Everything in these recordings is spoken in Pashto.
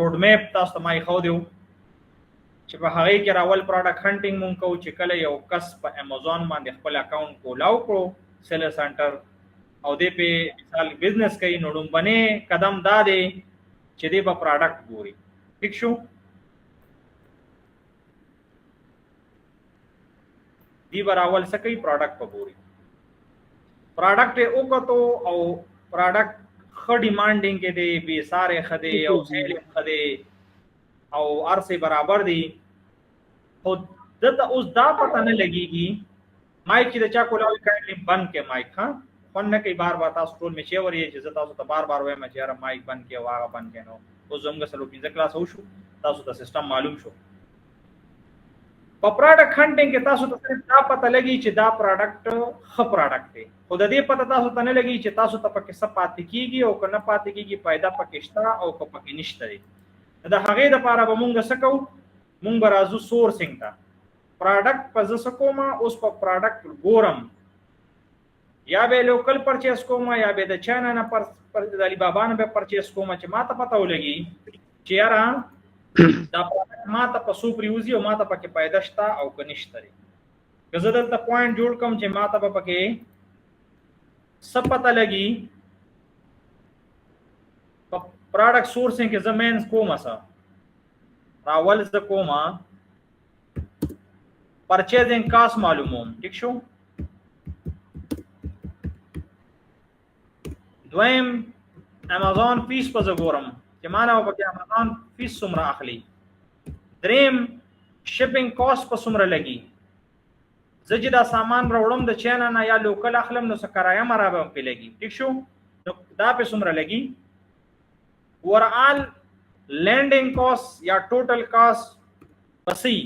روډ میپ تاسو ته ما یې خو دیو چې په هغه کې راول پروډکټ هانټینګ مونږ کوو چې کله یو کس په امازون باندې خپل اکاونټ کولاو کړو سیلر سنټر او دې په مثال بزنس کوي نو ډومبنه قدم دا دی چې دې په پروډکټ ګوري ٹھیک شو دی براول سکی پروډکټ په ګوري پروډکټ او کتو او پروډکټ خ ډیمانډینګ کې دی به ساره خدي او سیل خدي او ارسه برابر دی خو دته اوس دا پته نه لګيږي مایک چې چا کولاوي کایندلی بند کې مایک ها فن کې بار بار تاسو ټول می چیوري چې تاسو ته بار بار وایم چې یاره مایک بند کې واغه بند کې نو اوس زموږ سره 15 کلاس او شو تاسو ته سیستم معلوم شو په پروډکټ هانټینګ کې تاسو ته دا پته لګي چې دا پروډکټ خ پروډکټ دی خو د دې پته تاسو ته نه لګي چې تاسو ته پکې څه پاتې کیږي او کنه پاتې کیږي پیدا پکې شته او پکې نشته دی دا هغه د لپاره به مونږ سکو مونږ برازو سورسینګ ته پروډکټ په ځس کومه اوس په پروډکټ ګورم یا به لوکل پرچیز کومه یا به د چاینا نه پر د علی بابا نه به پرچیز کومه چې ما ته پته ولګي چې یاره دا ما ته په سو پریوزي او ما ته پکې پیدا شته او کنيشته لري که زه دلته پوینټ جوړ کوم چې ما ته پکې سب پته لګي په پروډکټ سورسینګ کې زمين کومه سره راول ز کومه پرچیزینګ کاست معلوموم ٹھیک شو دویم امازون فیس په زګورم چې معنا وکړي امازون فیس څومره اخلي دریم شپینګ کاست په څومره لګي زه دا سامان راوړم د چاینا نه یا لوکل اخلم نو څه کرایه مرابه په لګي ٹھیک شو نو دا په څومره لګي ورال لینډینګ کاست یا ټوټل کاست پسې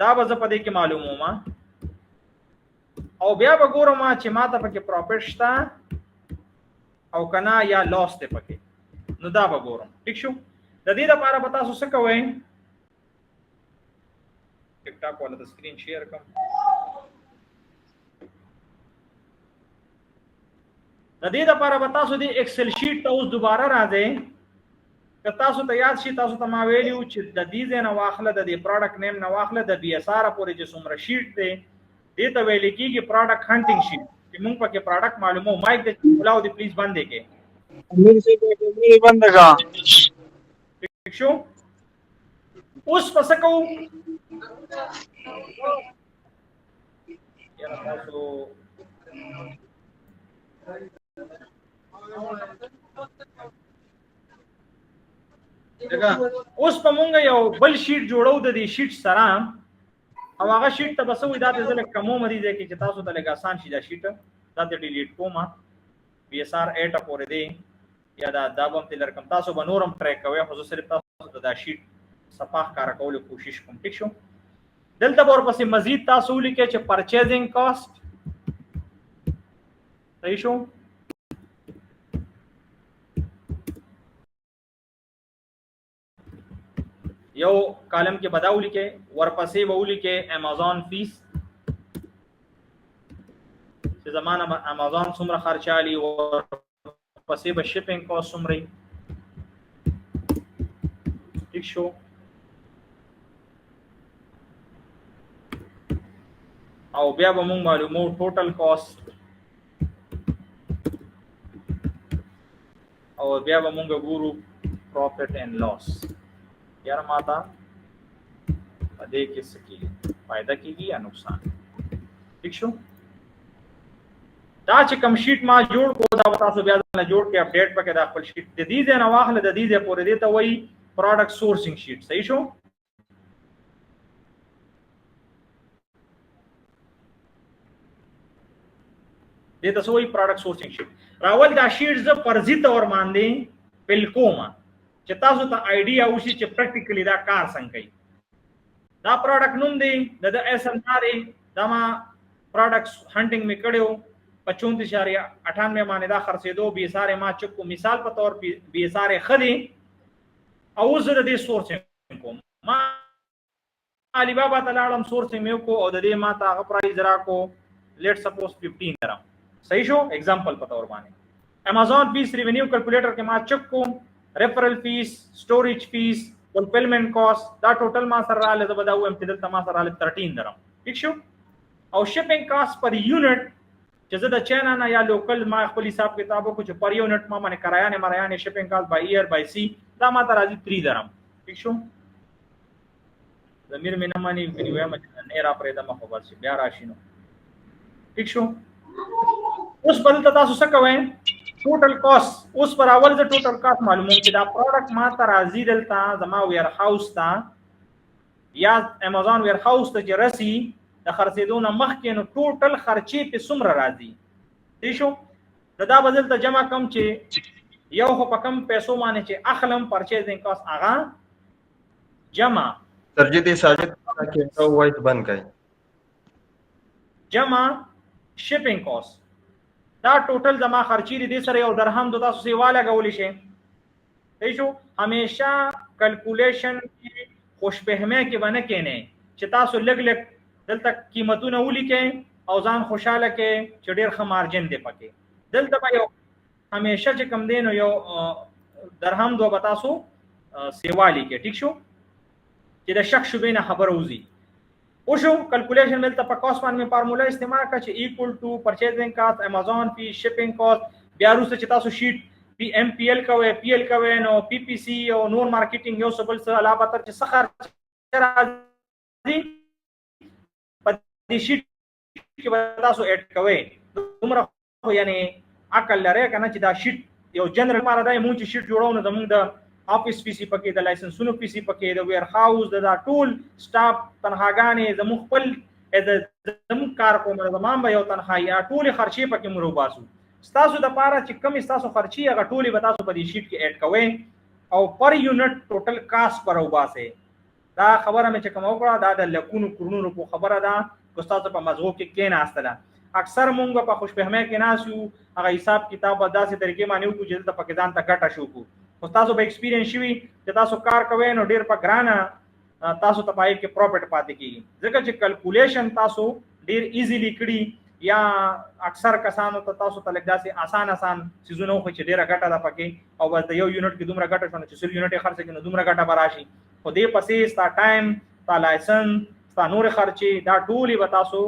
دا به زه په دې کې معلوموم او بیا به ګورم چې ما ته پکې پروفیټ شته او کنا یا لاس ته پکې نو دا به ګورم ٹھیک شو د دې لپاره به تاسو څه کوئ ټیک ټاک ولا د سکرین شیر کوم د دې لپاره به تاسو د ایکسل شیټ ته اوس دوباره راځئ که تاسو ته یاد شي تاسو ته ما ویلیو چې د دې ځای نه واخله د دې پروډکټ نیم نه واخله د بي اس ار پورې چې څومره شیټ دی دې ته ویل کېږي پروډکټ هانټینګ شیټ چې موږ پکې پروډکټ معلومو مایک د بلاو دی پلیز بند کې امیر سے کوئی بند کا ٹھیک شو اوس پس کو یاره تاسو اوس په مونږ یو بل شیټ جوړو د دې شیټ سره او هغه شیټ ته بس وې دا د زله کمو مریض کې چې تاسو ته لګ آسان شي دا شیټ دا د ډیلیټ کومه بي اس ار 8 پورې دی یا دا بم تل رقم تاسو به نورم ټریک کوئ خو صرف تاسو ته دا شیټ صفاح کار کولو کوشش کوم ٹھیک شو دلته ورپسې مزید تاسو لیکئ چې پرچیزینګ کاست صحیح شو یو کالم کې بداو لیکه ورپسې به لیکه امازون فیس چې زمانه امازون څومره خرچالي او ورپسې به شپینګ کاست څومره ٹھیک شو او بیا به موږ معلومو ټوټل کاست او بیا به موږ ګورو پروفیټ اینڈ لاس یار ماتا پدې کې سکی فائدہ کیږي یا نقصان ٹھیک شو دا چې کم شیټ ما جوړ کو دا تاسو بیا نه جوړ کې اپډیټ پکې دا خپل شیټ د دې نه واخله د دې پورې دې ته وایي پروډکټ سورسینګ شیټ صحیح شو دې ته وایي پروډکټ سورسینګ شیټ راول دا شیټ ز فرضي تور باندې بالکوما چې تاسو ته آیډیا وشي چې پریکټیکلی دا کار څنګه کوي دا پروډکټ نوم دی د اس ان ار دا ما پروډکټ هانټینګ می کړو 35.98 باندې دا خرڅېدو بي اس ار ما چکو مثال په تور بي اس ار خدي او زه د دې سورس کوم ما علي بابا تعالی سورس میو کو او د دې ما ته هغه پرایز را کو لیټ سپوز 15 درهم صحیح شو एग्जांपल په تور باندې امازون پیس ریونیو کیلکولیټر کې ما چک کوم referral fees, storage fees, fulfillment cost دا ټوټل ما سره رااله زه به دا وایم چې دلته ما سره رااله 13 درهم. ٹھیک شو. او shipping cost پر یونټ چې زه د چاینا نه یا لوکل ما خپل حساب کتاب وکړو چې پر یونټ ما باندې کرایانه مرایانه shipping cost by air by sea دا ما ته راځي 3 درهم. ٹھیک شو. زمير مې نه مانی ویډیو ما نه را پرې د مخه ورسي بیا راشي نو. ٹھیک شو. اوس بدل تاسو څه کوئ ټوټل کاست. اوس پر اول ز ټوټل کاست معلوموم چې دا پروډکټ ما ته راځي دلته زما ویر هاوس ته یا امازون ویر هاوس ته چې رسي د خرڅېدو نه مخکې نو ټوټل خرچې په څومره راځي. ٹھیک شو. دا بدل ته جمع کم چې یو خو په کم پیسو باندې چې اخلم پرچیزینګ کاست هغه جمع سر جی دې ساجد کې وایس بند کړئ جمع shipping cost دا ټوټل زما خرچې دي سره یو درهم د تاسو سیواله غولې شي. صحیح شو. همیشه کیلکولیشن کې خوشفهمه کې باندې کېنه چې تاسو لګ لګ دلته قیمتونه ولیکئ او ځان خوشاله کې چې ډېر ښه مارجن دی پکې. دلته به یو همیشه چې کم دی نو یو درهم دو به تاسو سیوالی کې. ٹھیک شو. چې د شک شوبې نه خبر وځي. او شو کیلکولیشن ملته په کاست باندې فارمولا استعمال کړه چې ایکوال ټو پرچیزینګ کاست امازون فی شپینګ کاست بیا وروسته چې تاسو شیټ پی ام پی ال کوي پی ال کوي نو پی پی سی او نور مارکیټینګ یو سبل څه علاوه تر چې سخر راځي په دې شیټ کې تاسو اډ کوي دومره یعنی عقل لري کنه چې دا شیټ یو جنرال ماره دا مونږ چې شیټ جوړو نو زموږ د آفیس پی سی پکې د لایسنسونو پی سی پکې د ویر هاوس د ټول سټاف تنخواګانې زموږ خپل زموږ کار کوم زمام به یو تنخواه یا ټول خرچې پکې مرو باسو. تاسو د پاره چې کم تاسو خرچې هغه ټولې به تاسو په دې شیټ کې اډ کوئ او پر یونټ ټوټل کاست پر وباسه. دا خبره مې چې کوم وکړه دا د لکونو کرونو په خبره ده کو تاسو په مزغو کې کېناستله. اکثر مونږ په خوشفهمه کې ناسو هغه حساب کتاب په داسې طریقې باندې وکړو چې د پکې ځان ته ګټه شو کو. خو تاسو به ایکسپیرینس شوي چې تاسو کار کوئ نو ډېر په ګرانه تاسو ته پای کې پروفټ پاتې کیږي ځکه چې کیلکولیشن تاسو ډېر ایزیلی کړي یا اکثر کسانو ته تاسو ته لږ داسې آسان سيزونه خو چې ډېره ګټه ده پکې او بس د یو یونټ کې دومره ګټه شونه چې سل یونټ خرڅ کړي نو دومره ګټه به راشي. خو دې پسې ستا ټایم ستا لایسنس ستا نور خرچې دا ټولې به تاسو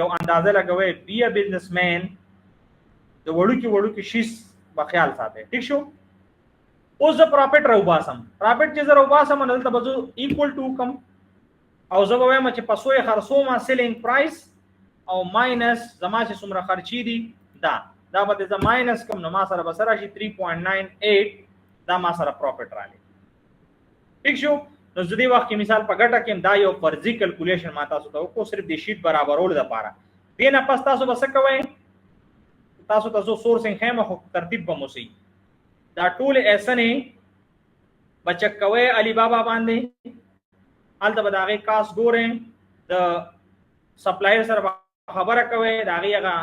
یو اندازه لګوئ. بی ا بزنسمین د وړوکي شیز په خیال ساتئ. ٹھیک شو. اوس د پروفټ راوباسم پروفټ چې زه راوباسم نو دلته بزو ایکوال ټو کم او زه به وایم چې پسوې خرڅوم سیلینګ پرایس او ماینس زما چې څومره خرچې دي دا به زه ماینس کم نو ما سره به سره شي 3.98 دا ما سره پروفټ راغلی. ٹھیک شو. نو زه دې وخت کې مثال په ګټه کې دا یو فرضي کیلکولیشن ما تاسو ته وکړو صرف د شیټ برابرولو لپاره. دې نه پس تاسو به څه کوئ تاسو ته زه سورسینګ خیمه خو ترتیب به مو سي دا ټول ایسنې بچک کوي علی بابا باندې الته به داغه کاس ګورې د سپلایر سره خبره کوي داغه هغه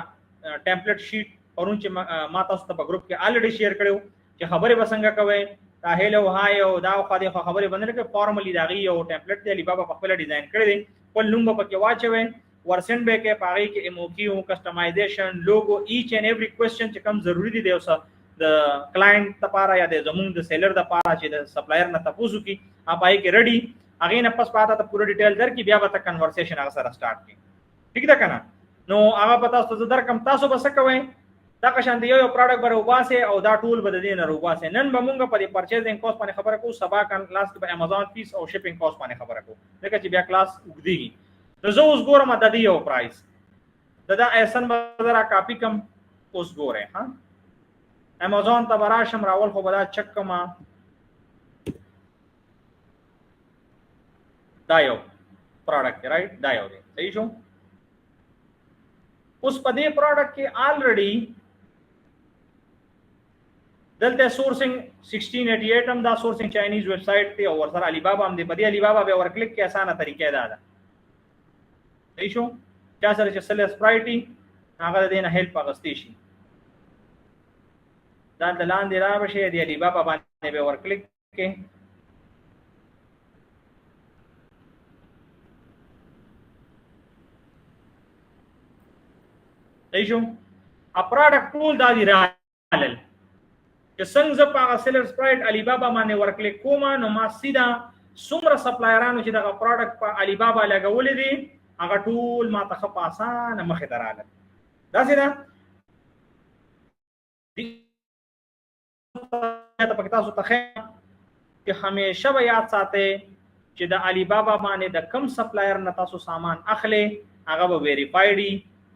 ټمپلیټ شیټ پرون چې ما تاسو ته په گروپ کې الریډي شیر کړو چې خبره بسنګ کوي دا هلو هاي او دا خو دې خبره باندې کې فارملی داغه یو ټمپلیټ دی علی بابا په خپل ډیزاین کړی دی په لوم په کې واچوي ورسن به کې پاره کې ایموکیو کسٹمایزیشن لوګو ایچ اینڈ ایوری کوېسچن چې کوم ضروری دی اوسه د کلاینټ لپاره یا د زموږ د سیلر لپاره چې د سپلایر نه تاسو کی اپای کې ریډي اغه نه پس پاته ته پوره ډیټیل در کی بیا به کنورسیشن هغه سره سٹارټ کی. ٹھیک ده کنه. نو هغه پتا تاسو در کم تاسو بس کوئ دا قشان دی یو پروډکټ بر وباسه او دا ټول بد دین وباسه. نن به مونږ په پرچیزینګ کاست باندې خبره کو سبا کان کلاس په امازون فیس او شپینګ کاست باندې خبره کو لکه چې بیا کلاس وګدیږي. نو زه اوس ګورم د دې یو پرایس دا ایسن بازار کاپی کم اوس ګوره ها امازون ته براشم راول خو بدا چک کما دا یو پروډکټ رائټ دا یو دی. صحیح شو. اوس په دې پروډکټ کې آلریډي دلته سورسینګ 1688 هم دا سورسینګ چاینیز ویب سټ ته او ورسره علی بابا هم دی. په دې علی بابا به ور کلیک کې اسانه طریقې ده. صحیح شو. چا سره چې سل اسپرایټي هغه د دې نه هیلپ اغستې شي دا د لاندې را بشي دی علی بابا باندې به ور کلیک کې صحیح شو. ا پروډکټ ټول دا دی رالل چې چې څنګه ز په سیلر سپرایټ علی بابا باندې ورکلیک کوم نو ما سیدا څومره سپلایرانو چې دغه پروډکټ په علی بابا لګولې دي هغه ټول ما ته په اسانه مخې ته راغله. داسې ده ته پکې تاسو ته چې همیشه به یاد ساتئ چې د علی بابا باندې د کم سپلایر نه تاسو سامان اخلي هغه به ویریفایډ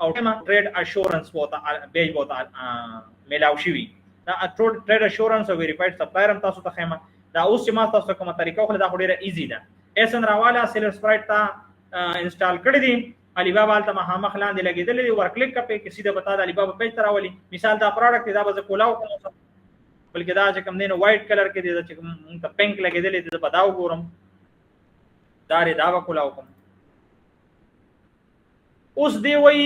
او ټریډ اشورنس وته بیج وته ملاو شي. دا ټریډ اشورنس او ویریفایډ سپلایر هم تاسو ته خیمه دا اوس چې ما تاسو کومه طریقه خو دا ډیره ایزی ده. ایسن راواله سیلر سپرایټ تا انسټال کړی دي علی بابا ته مخامخ لاندې لګیدل دي ور کلیک کپې کې سیده بتا د علی بابا پیج ته راولي. مثال دا پروډکټ دا به کولاو کوم بلکې دا چې کوم دینو وایټ کلر کې دي چې کوم ته پینک لګیدل دي دا بداو ګورم دا ری دا کولاو کوم. اوس دی وای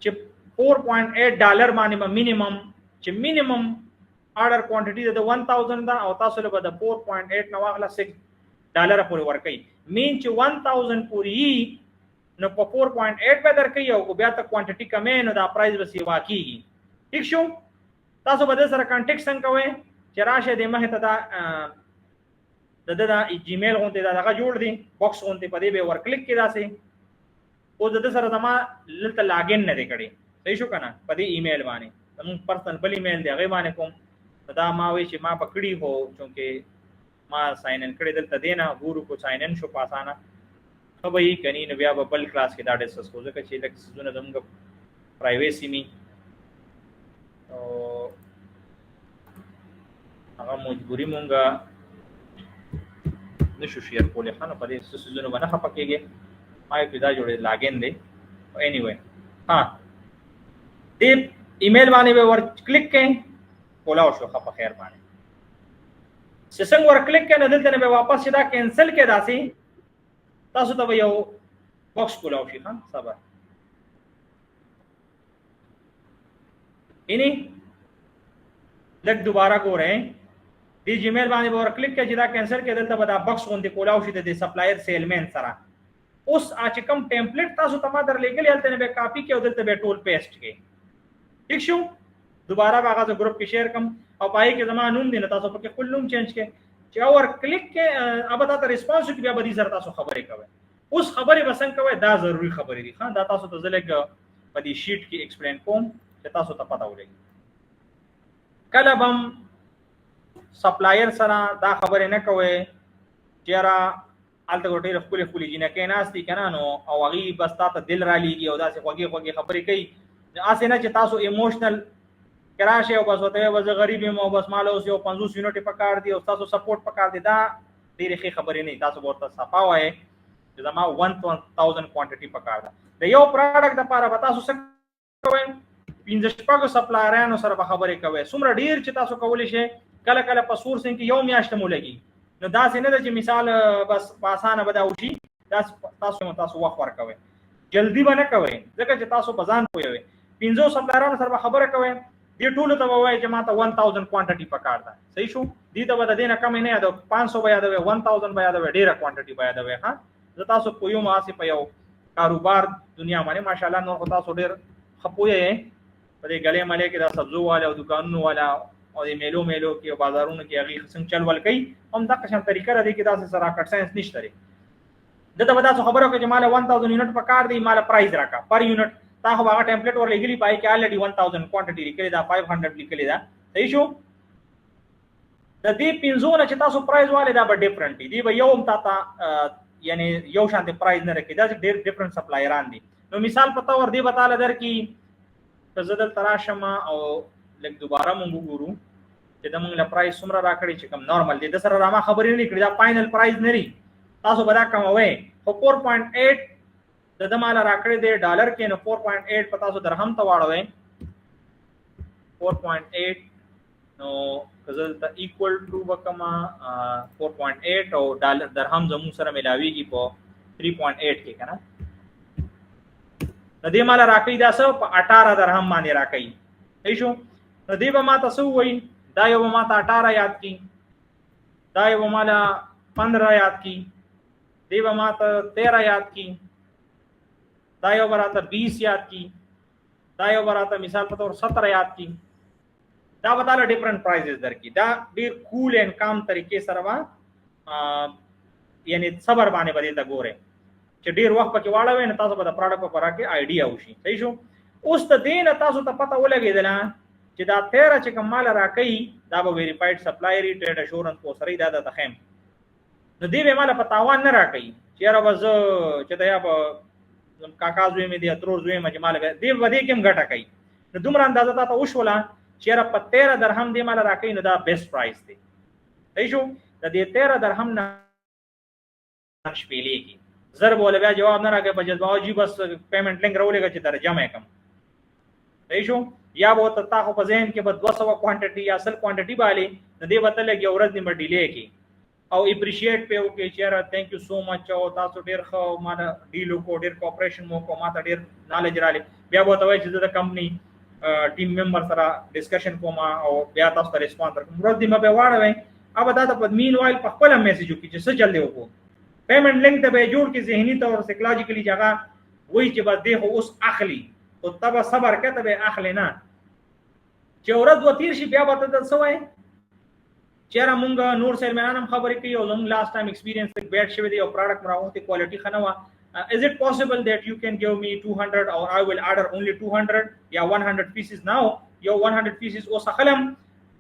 چې 4.8 ډالر باندې مینیمم چې مینیمم آرډر کوانټیټي د 1000 دا او تاسو له د 4.8 نو واغله 6 ډالر پورې ورکړي. مین چې 1000 پورې نو په 4.8 به درکې او بیا ته کوانټیټي کمې نو دا پرایس به سی واقعي. ٹھیک شو. تاسو به سره کانټیکټ څنګه کوئ چې راشه د مخه ته دا جیمیل غونته دا هغه جوړ دي باکس غونته په دې به ور کلیک کړئ داسې او د سره زما لته لاګین نه کړي. صحیح شو کنه په دې ایمیل باندې زمون پرسنل بل ایمیل دی هغه باندې کوم دا ما وی چې ما پکړی هو چې ما ساين ان کړی دلته دینا ګورو کو ساين ان شو پاسانه خو به کني نو بیا په بل کلاس کې دا ډیسکس کوزه چې لکه سونه زموږ پرایویسی می او هغه مجبوری مونږه نشو شیر کولې خانه په دې سيزونه باندې خپکیږي ما یې دا جوړې لاګین دی. اني وای ها دې ایمیل باندې به ور کلیک کړئ کولاو شو خپ خیر باندې څنګه ور کلیک کړئ نو دلته به واپس دا کینسل کې داسي تاسو ته یو باکس کولاو شي ها صبر اني لګ دوباره ګورئ دی جیمیل باندې ور کلیک کړئ چې دا کینسل کې دلته به دا باکس غونډه کولاو شي د سپلایر سیلمن سره. اوس چې کوم ټیمپلیټ تاسو ته ما در لګل هلته به کاپی کې او دلته به ټول پیسټ کړئ. ٹھیک شو. دوباره هغه گروپ کې شیر کم او پای کې زما نوم دی نو تاسو پکې خپل نوم چینج کړئ چې اور کلیک کې اب تاسو ریسپانس کې بیا بدی سره تاسو خبرې کوئ. اوس خبرې بسنګ کوئ دا ضروری خبرې دي خان دا تاسو ته زلګ په دې شیټ کې ایکسپلین کوم چې تاسو ته پته ولګي. کله بم سپلایر سره دا خبرې نه کوئ چیرې الته ګټې خپل خپل جنہ کې ناشتي کنه نو او هغه بس تاسو دل را لېږي او دا څه خوږی خبرې کوي اسه نه چې تاسو ایموشنل کراشه او بس وته وز غریب مو بس مال اوس یو 50 یونټ پکار دي او تاسو سپورټ پکار دي دا ډېرې ښه خبرې نه تاسو ورته صفا وای چې زما 1000 کوانټیټي پکار ده د یو پروډکټ لپاره به تاسو څه کوئ 15 شپږ سپلایرانو سره خبرې کوئ څومره ډیر چې تاسو کولی شئ کله کله په سورسینګ کې یو میاشت مو لګي نو دا څنګه ده چې مثال بس په اسانه بداو شي تاسو وخت ورکوي جلدی باندې کوي ځکه چې تاسو بزان پوي 15 سپلایرانو سره خبره کوي دې ټول ته وایي چې ماته 1000 کوانټیټي پکار ده. صحیح شو. دې ته بد دینه کم نه یادو 500 بیا ده 1000 بیا ده ډیره کوانټیټي بیا ده ها زه تاسو په یو ماسه په یو کاروبار دنیا باندې ماشاءالله نور تاسو ډیر خپوي په دې غلې مالې کې دا سبزو والا او دکانونو والا او دې میلو کې او بازارونو کې هغه څنګه چل ول کوي هم دا قسم طریقه را دي کې دا سره کټ ساينس نشته لري دته به تاسو خبرو کې چې مال 1000 یونټ پکار دی مال پرایز راکا پر یونټ تا خو هغه ټیمپلیټ ور لګلی پای کې الریډي 1000 کوانټیټي لیکلی دا 500 لیکلی دا. صحیح شو. د دې 15 چې تاسو پرایز والے دا به ډیفرنٹ دي به یو هم تا یعنی یو شانته پرایز نه راکې دا ډېر ډیفرنٹ سپلایران دي. نو مثال پتا ور دی بتاله در کی تزدل تراشما او لګ دوباره مونږ وګورو چې د مونږ له پرایز څومره راکړي چې کم نارمل دي د سره راما خبرې نه کړې دا فائنل پرایز نه لري تاسو بدا کموي خو 4.8 د دمال راکړې د ډالر کې نو 4.8 پتا سو درهم ته واړوي 4.8 نو کزل ته ایکوال ټو وکما 4.8 او ډالر درهم زمو سره ملاويږي په 3.8 کې کنه د دې مال راکړې دا سو په 18 درهم باندې راکړي. صحیح شو. د دې به ما تاسو وایي دا یو ما ته 18 یاد کی دا یو مال 15 یاد کی دی به ما ته 13 یاد کی دا یو براته 20 یاد کی دا یو براته مثال په تور 17 یاد کی دا به تعالی ډیفرنٹ پرایزز درکې. دا ډیر کول اینڈ کام طریقې سره وا یعنی صبر باندې باندې تا ګوره چې ډیر وخت پکې واړوي نه تاسو به د پروډکټ په پرا کې آیډیا وشي. صحیح شو. اوس ته دین تاسو ته پته ولګیدل چې دا 13 چې کوم مال راکې دا به ویریفاید سپلایری ټریډ اشورنس کو سره دا د تخم نو دی به مال په تاوان نه راکې چې را وز چې دا یا کاکا زوی مې دی اترو زوی مې مال دی ودی کوم غټه کوي نو دومره اندازه ته وشولا چې را په 13 درهم دی مال راکې نو دا بیسټ پرایس دی. صحیح شو. د دې 13 درهم نه شپېلې کی ضرب ولا بیا جواب نه راکې په جذبه او جی بس پیمنٹ لینک راولېږي چې درجه مې کم. صحیح شو. یا به تا خو په ذهن کې به 200 کوانټټي یا اصل کوانټټي باندې د دې وته لګي اورز نیمه ډیلې کی او اپریشیټ په او کې چیرې ثانک یو سو مچ او تاسو ډیر خو مانه ډیلو کو ډیر کوپریشن مو کو ماته ډیر نالج را لې بیا به توای چې د کمپنی ټیم ممبر سره ډسکشن کوم او بیا تاسو ته ریسپانس ورکوم. ورځ دی مې واړوي अब دا په مین وایل په خپل میسج وکړي چې څه چل دی وکړو پیمنٹ لینک ته به جوړ کې ذهني تور سایکولوژیکلی جگہ وای چې بس دی خو اوس اخلي او تبا صبر کته به اخلي نه چې ورځ و تیر شي بیا به ته څه وای چیرې مونږ نور سیلمانانم خبرې کوي او زموږ لاست ټایم ایکسپیرینس تک بیٹ شوی دی او پروډکټ مراوته کوالټي خنوا is it possible that you can give me 200 or I will order only 200 یا 100 pieces now یو 100 pieces او سخلم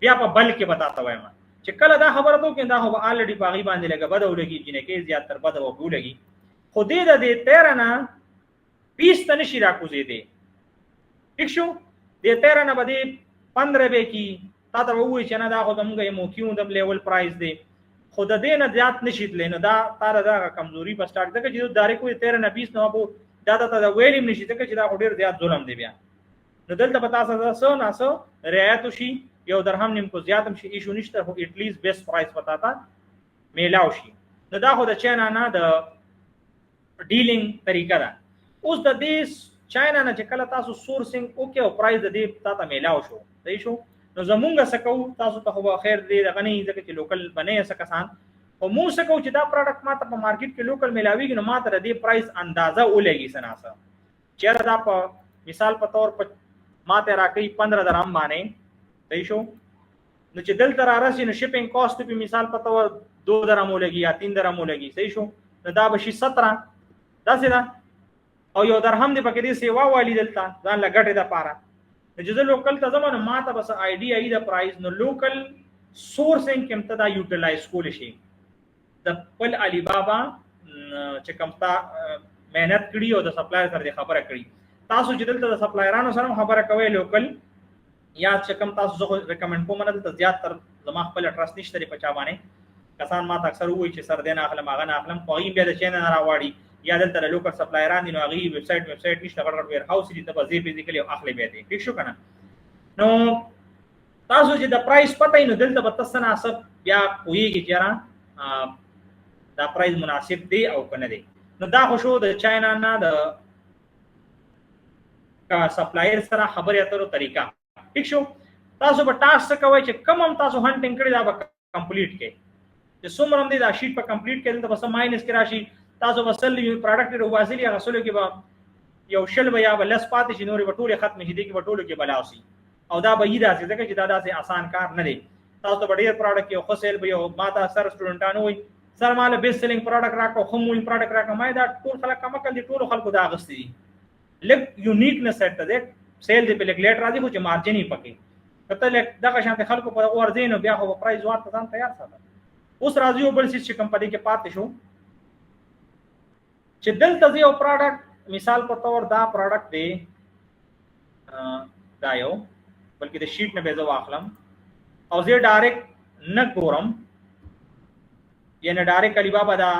بیا په بل کې بتاتا وایم چې کله دا خبره تو کې دا هو الریډي باغی باندې لګا بده ولګي چې نه کې زیات تر بده وګولګي خو دې د 13 نه 20 تن شي راکوزي دي ٹھیک شو. دې 13 نه بده 15 به کی تا ته وایي چې نه دا خو زموږ یو کیو د لیول پرایس دی خو د دې نه زیات نشیت لینو دا تار دا کمزوري په سٹارټ دغه چې ډایرکټ وي 13 نه 20 نه ابو دا ته ویلیم نشي ته چې دا ډیر زیات ظلم دی بیا نو دلته پتا سره نه سو رعایت شي یو درهم نیم کو زیاتم شي ایشو نشته خو اټ لیست بیسټ پرایس پتا تا میلاو شي نو دا خو د چاینا نه د ډیلینګ طریقه ده. اوس د دې چاینا نه چې کله تاسو سورسینګ اوکې او پرایس د دې پتا میلاو شو. صحیح شو. نو زمونږ سکو تاسو ته خو خیر دې غنی ځکه چې لوکل بنې سکسان او مو سکو چې دا پروډکټ ماته په مارکیټ کې لوکل ملاويږي نو ماته د دې پرایس اندازه ولګي سناسه چیرې دا په مثال په تور په ماته راکې 15 درهم باندې. صحیح شو. نو چې دلته را راشي نو شپینګ کاست په مثال په تور 2 درهم ولګي یا 3 درهم ولګي. صحیح شو. نو دا به شي 17 دا څه ده او یو درهم دې پکې دې سیوا والی دلته ځان لګټه ده پاره چې لوکل ته زمونه ماته بس آیډیا ای د پرایس نو لوکل سورسینګ کوم ته دا یوټیلایز کول شي د خپل علی بابا چې کوم تا مهنت کړی او د سپلایر سره خبره کړی تاسو چې دلته د سپلایرانو سره خبره کوي لوکل یا چې کوم تاسو زه ریکمند کوم نه دلته زیات تر زما خپل ټرست نشته په چا باندې کسان ما اکثر وایي چې سر دین اخلم هغه نه اخلم خو یې بیا د چین نه راوړي یا دلته لوکل سپلایران دي نو هغه ویب سټ نشته غړغړ ویر هاوس دي ته به فزیکلی اخلي به دي. ٹھیک شو کنه. نو تاسو چې د پرایس پته نو دلته به تاسو نه حساب بیا کویږي چې را دا پرایس مناسب دی او کنه دی. نو دا خو شو د چاینا نه د کا سپلایر سره خبرې اترو طریقہ. ٹھیک شو. تاسو به تاسو کوي چې کوم تاسو هانټینګ کړی دا به کمپلیټ کړئ چې څومره هم دې دا شیټ په کمپلیټ کړئ دلته بس ماینس کې راشي تاسو وسل یو پروډکټ ورو واسلی هغه سولو کې به یو شل بیا بلس پاتې شي نورې بټوله ختم شي دي کې بټوله کې بلاوسی او دا به یی داسې ځکه چې دا داسې آسان کار نه دی. تاسو ته ډیر پروډکټ یو خسل به یو ماته سر سټوډنټانو وي سر مال بیسټ سیلینګ پروډکټ راکو خمول پروډکټ راکو ما دا ټول خلک کم کړي ټول خلکو دا غستې دي لګ یونیکنس سیټ ته سیل دی په لیټ راځي خو چې مارجن یې پکې کته لګ دغه شانته خلکو په ورځین بیا خو پرایز ورته ځان تیار ساته. اوس راځي یو بل څه کمپنی کې پاتې شو چې دلته یو پروډکټ مثال په تور دا پروډکټ دی دا یو بلکې د شیټ نه به زه واخلم او زه ډایرکټ نه ګورم یعنی ډایرکټ علی بابا دا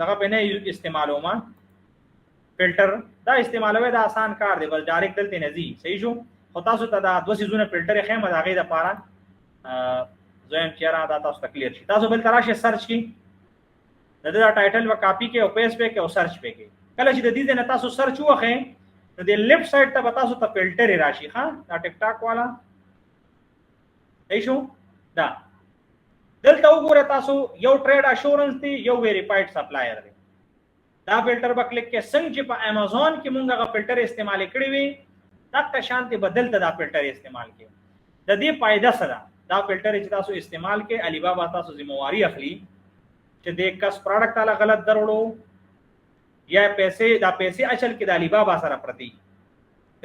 دغه په نه استعمالوم فلټر دا استعمالوي دا آسان کار دی بس ډایرکټ دلته نه زی. صحیح شو. خو تاسو ته دا 2 سيزونه فلټر خېمه دا غي د پاره زم چیرې دا تاسو ته کلیر شي. تاسو بل تراشه سرچ کی دا ټایټل و کاپی کې او پیسټ په کې او سرچ په کې کله چې د دې نه تاسو سرچ وخه نو د لیفټ سایډ ته تاسو ته فلټر راشي ها دا ټیک ټاک والا. ایشو دا دلته وګوره تاسو یو ټریډ اشورنس دی یو ویریفاید سپلایر دی دا فلټر په کلیک کې څنګه چې په امازون کې مونږه غو فلټر استعمال کړی وي تک شانتي بدلته دا فلټر استعمال کړي د دې فائدہ سره دا فلټر چې تاسو استعمال کې علی بابا تاسو ذمہواری اخلي چې د کس پروډکټ تعالی غلط دروړو یا پیسې اچل کې د علی بابا سره پرتی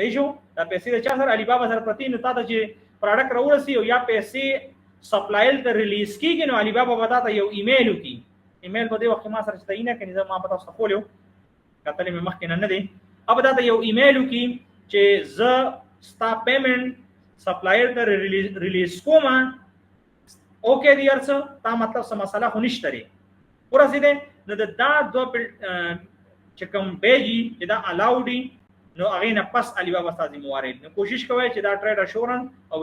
دی شو دا پیسې د چا سره علی بابا سره پرتی نو تاسو چې پروډکټ راوړسي او یا پیسې سپلایل ته ریلیز کیږي نو علی بابا وتا یو ایمیل وکي ایمیل په دې وخت ما سره چې نه کني ما پتا تاسو خولیو کتلې مې مخکې نه دی अब دا یو ایمیل وکي چې ز ستا پیمنٹ سپلایر ته ریلیز کوم اوکے دی ارڅ تا مطلب سم مسله خو نشته لري ورسې ده نو دا دو چې کوم بیجی چې دا الاودي نو هغه نه پس علی بابا سازي موارد نو کوشش کوي چې دا ټریډ اشورنس او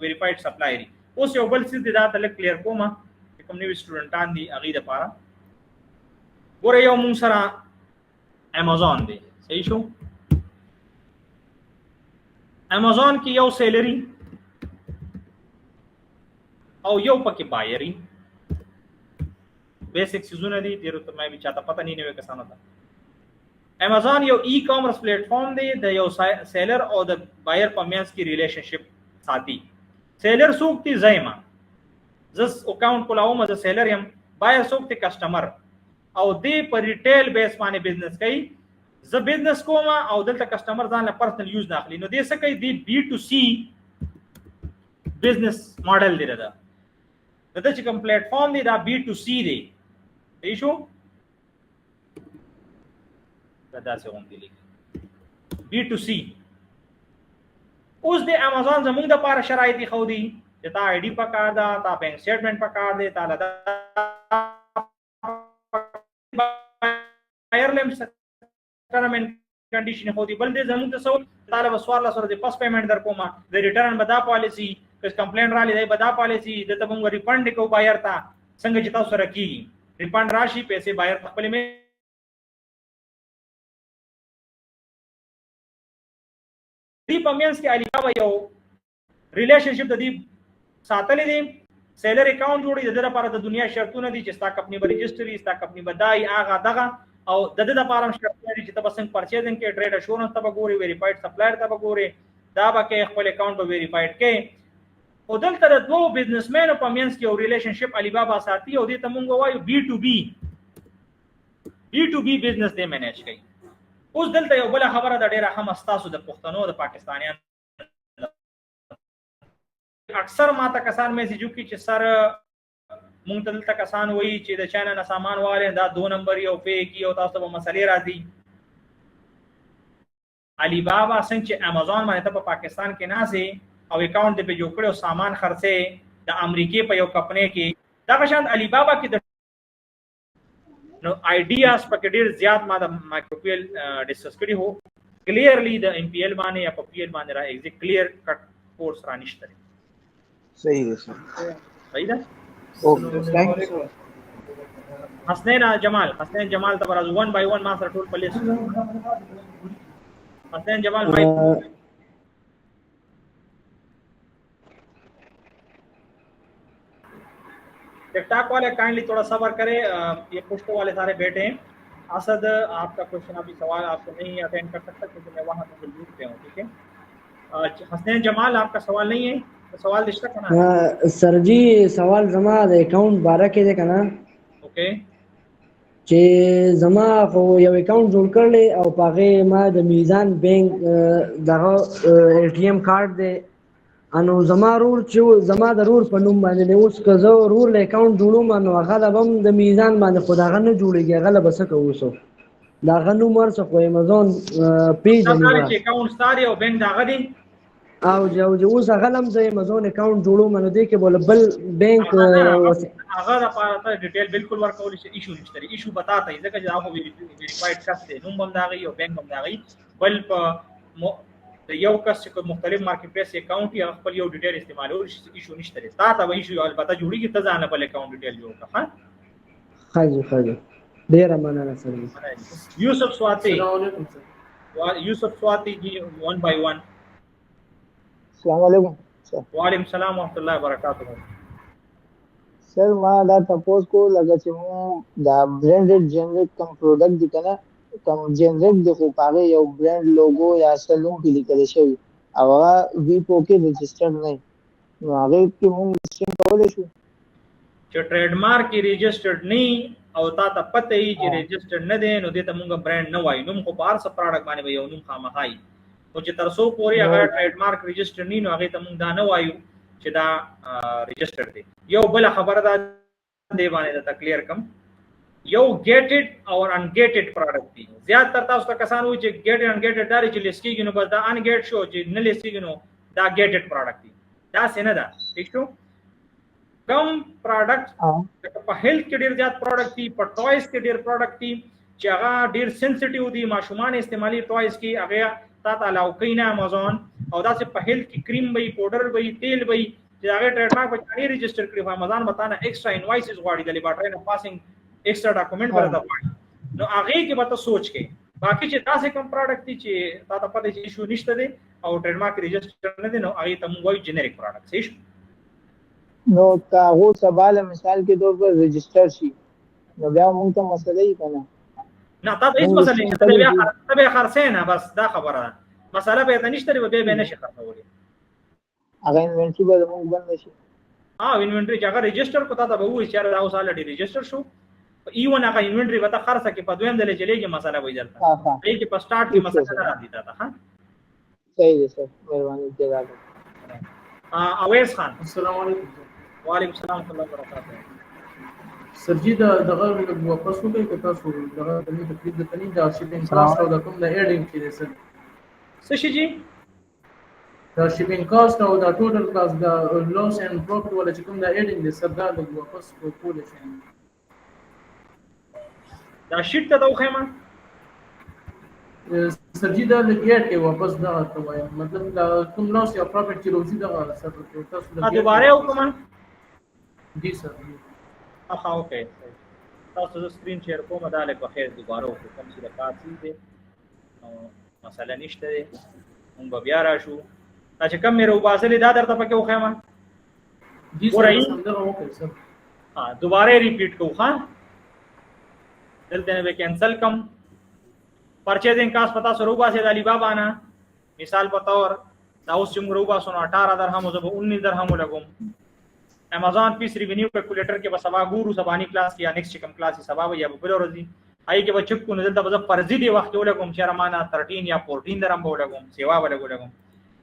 ویریفاید سپلایر اوس یو بل څه دا تل کلیر کوم کوم نوی سټوډنټان دي هغه لپاره ګوره یو مون سره امازون دی صحیح شو امازون کې یو سیلری او یو پکې بایری بیسک سيزونه دي ډیرو ته مې چاته پته نه وي کسانو ته امازون یو ای کامرس پلیټ فارم دی د یو سیلر او د بایر په میانس کې ریلیشنشپ ساتي سیلر سوق تی زایما زس اکاونٹ کولاوم از سیلر یم بایر سوق تی کسٹمر او دی په ریټیل بیس باندې بزنس کوي ز بزنس کوم او دلته کسٹمر ځان له پرسنل یوز نه اخلي نو دې څه کوي دی بی ټو سی بزنس ماډل دی دا چې کوم پلیټ فارم دی دا بی ټو سی دی صحیح شو دا څه هم دی بی ټو سی اوس د امازون زموږ د لپاره شرایط خو دي چې تا آی ډی پکار دا تا بینک سټیټمنټ پکار دی تا لدا ایرلم ټرم اینڈ کنډیشن خو دي بل دې زموږ ته سو طالب سوال سره د پس پیمنٹ در کومه د ریټرن بدا پالیسی کس کمپلین را لې بدا پالیسی د ته موږ ریفند کو بایر تا څنګه چې تاسو سره کیږي ریفند راشي پیسې بایر خپل می دی پمینس کې علی بابا یو ریلیشنشپ د دې ساتلې دي سیلر اکاؤنٹ جوړي د لپاره د دنیا شرطونه دي چې ستا کمپنی به رجستری ستا کمپنی بدای اغه دغه او د دې لپاره شرطونه دي چې تاسو څنګه پرچیزنګ کې ټریډ اشورنس ته وګوري ویریفاید سپلایر ته وګوري دا به کې خپل اکاؤنٹ به ویریفاید کې او دلته د دوه بزنسمنو په مینس کې یو ریلیشنشپ علی بابا ساتي او دې ته مونږ وایو بی ټو بی بزنس دې مینیج کوي اوس دلته یو بل خبره د ډیره هم استاسو د پښتنو د پاکستانیان اکثر ماته کسان میسیجو کې چې سر مونږ ته دلته کسان وایي چې د چاینا نه سامان واله دا 2 نمبر یو فیک او تاسو به مسلې راځي علی بابا څنګه چې امازون باندې ته په پاکستان کې ناسي او اکاؤنٹ دې په جوړ کړو سامان خرڅه د امریکای په یو کمپنی کې دا شاند علی بابا کې نو آیډیاز په ډیر زیات ما د مایکروپیل ډیسکس کړی هو کلیئرلی د ام پی ایل باندې یا په پی ایل باندې را ایگزیکټ کلیئر کټ کورس را نشته صحیح ده صحیح ده اوکے ثانک یو حسنین جمال ته راز 1 by 1 ما سره ټول پلیس حسنین جمال بھائی टिकटॉक वाले काइंडली थोड़ा सब्र करें ये पुष्टो वाले सारे बैठे हैं असद आपका क्वेश्चन अभी सवाल आपको नहीं अटेंड कर सकता क्योंकि मैं वहाँ पे मौजूद पे हूँ ठीक है हसनैन जमाल आपका सवाल नहीं है तो सवाल दिशा करना सर जी सवाल जमा द अकाउंट 12 के दे करना ओके چې زما خو یو اکاؤنٹ جوړ کړل او پاغه ما د میزان بانک دغه ای ټی ایم کارت دی انو زما رور چې زما د رور په نوم باندې اوس که زه رور له اکاؤنٹ جوړوم نو هغه لبم د میزان باندې خداغه نه جوړیږي هغه لبس کوو دا غنو مرسه خو امازون پیج نه دا چې اکاؤنٹ ستاره او بانک دغه دی او جو اوس هغه لم زه امازون اکاؤنٹ جوړوم نو دی کې بول بل بانک هغه لپاره ته ډیټیل بالکل ورکول شي ایشو نشته ایشو بتاته ځکه چې هغه ویریفاید کسته نوم هم داغي او بانک هم داغي بل په یو کس چې مختلف مارکیټ پلیس اکاؤنٹ یا خپل یو ډیټیل استعمالول شي ایشو نشته تا ته ایشو البته جوړیږي ته ځان په اکاؤنٹ ډیټیل جوړ کړه خاجي ډیر مننه سره یوسف سواتی جی 1 by 1 السلام علیکم وعلیکم السلام ورحمۃ اللہ وبرکاتہ سر ما دا تاسو کو لګا چې مو دا برانډډ جنریټ کوم پروډکټ دي کنه کوم جنریټ د خو پاره یو برانډ لوګو یا سلون کې لیکل شوی او هغه وی پو کې رجسٹرډ نه نو هغه کې موږ لسټینګ کولای شو چې ټریډ مارک یې ريجسترډ نه او تا ته پته یي چې ريجسترډ نه دی نو دې ته موږ برانډ نه وایو نوم خو په هر څه پروډکټ باندې به یو نوم خامخای او چې تر څو پورې هغه ټریډ مارک ريجسترډ نه نو هغه ته موږ دا نه وایو چې دا ريجسترډ دی یو بل خبره ده دی باندې دا کلیر کم یو ګیټډ او ان ګیټډ پروډکټ دی زیات تر تاسو ته کسان وایي چې ګیټډ ان ګیټډ دا چې لیسټیږي نو بس دا ان ګیټ شو چې نه لیسټیږي نو دا ګیټډ پروډکټ دی دا څنګه ده ٹھیک شو کم پروډکټ په هیلث کې ډیر زیات پروډکټ دي په ټوایز کې ډیر پروډکټ دي چې هغه ډیر سنسټیو دي ماشومان استعمالي ټوایز کې هغه تا ته لاو کینا امازون او دا چې په هیلث کې کریم وي پاوډر وي تیل وي چې هغه ټریډ مارک په چاري ريجستر کړی په امازون بتانه ایکسترا انوایسز غواړي د لیبارټری نه پاسینګ ایکسترا ډاکومېنټ ورته غواړي نو هغه کې به تاسو سوچ کې باقي چې تاسو کوم پروډکټ دي چې تا ته پته چې ایشو نشته دي او ټریډ مارک ريجستر نه دي نو هغه ته موږ وایو جنریک پروډکټ صحیح نو کا هو سوال مثال کے طور پر رجسٹر شي نو بیا موږ ته مسله یې کنه نه تا ته هیڅ مسله نشته بیا ته خرڅینه بس دا خبره ده مسله به ته نشته به نشي خرڅولې هغه انوینټری به موږ بند شي انوینټری چې هغه ريجستر کو تا ته به وایي چې دا اوس الریډي ريجستر شو ایون هغه انوینټری به ته خرڅه کې په دویم دلې چلےږي مسله وایي درته دې کې په سٹارټ کې مسله راځي تا ها صحیح ده سر مهرباني جزاک اویس خان السلام علیکم وعلیکم السلام ورحمۃ اللہ وبرکاتہ سر جی دا دغه واپس وکړئ که تاسو دغه د تکلیف د تنین د شیپینګ کاست او د کوم د ایډینګ چې دی سر څه شي جی د شیپینګ کاست او د ټوټل کاست د لوس اینڈ پروفټ ولا چې کوم د ایډینګ دی سر دا د واپس کول شي دا شیټ ته دوخه ما سر جی دا لګیټ کې واپس دا ته وایم مطلب دا کوم لوس یا پروفټ چې روزي دا سر تاسو دوباره وکم جی سر ها اوکے تاسو د سکرین شیر کوم دا له بخیر دوباره وکم چې د کار دي او مسله نشته دي موږ بیا راشو دا چې کم مې روباسلې دا درته پکې وخم جی سر سمجھا اوکے سر دوباره ریپیټ کوو ها دلته به کینسل کم परचेजिंग कास्ट पता सरूबा से अली बाबा ना मिसाल बतौर दाउस जुम रूबा सुनो 18 दरहम जब 19 दरहम लगुम अमेज़न पीस रेवेन्यू कैलकुलेटर के बसबा गुरु सबानी क्लास की नेक्स्ट कम क्लास सबा या बलो रोजी आई के बचक को नजर तब फर्जी दे वक्त लगुम शर्माना 13 या 14 दरहम लगुम सेवा वाले लगुम